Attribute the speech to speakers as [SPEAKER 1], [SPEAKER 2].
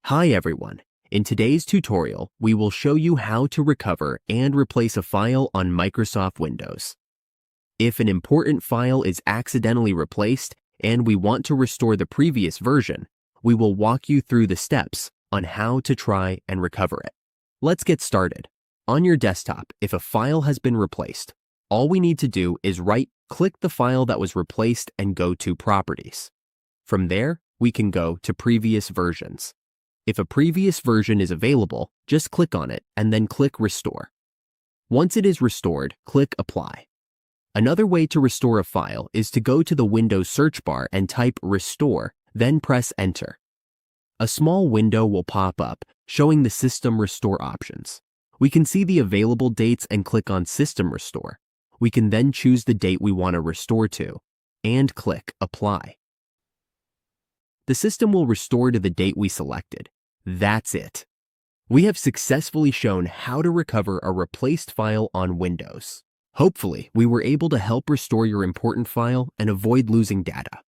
[SPEAKER 1] Hi everyone. In today's tutorial, we will show you how to recover and replace a file on Microsoft Windows. If an important file is accidentally replaced and we want to restore the previous version, we will walk you through the steps on how to try and recover it. Let's get started. On your desktop, if a file has been replaced, all we need to do is right-click the file that was replaced and go to Properties. From there, we can go to Previous Versions. If a previous version is available, just click on it and then click Restore. Once it is restored, click Apply. Another way to restore a file is to go to the Windows search bar and type Restore, then press Enter. A small window will pop up showing the System Restore options. We can see the available dates and click on System Restore. We can then choose the date we want to restore to and click Apply. The system will restore to the date we selected. That's it. We have successfully shown how to recover a replaced file on Windows. Hopefully, we were able to help restore your important file and avoid losing data.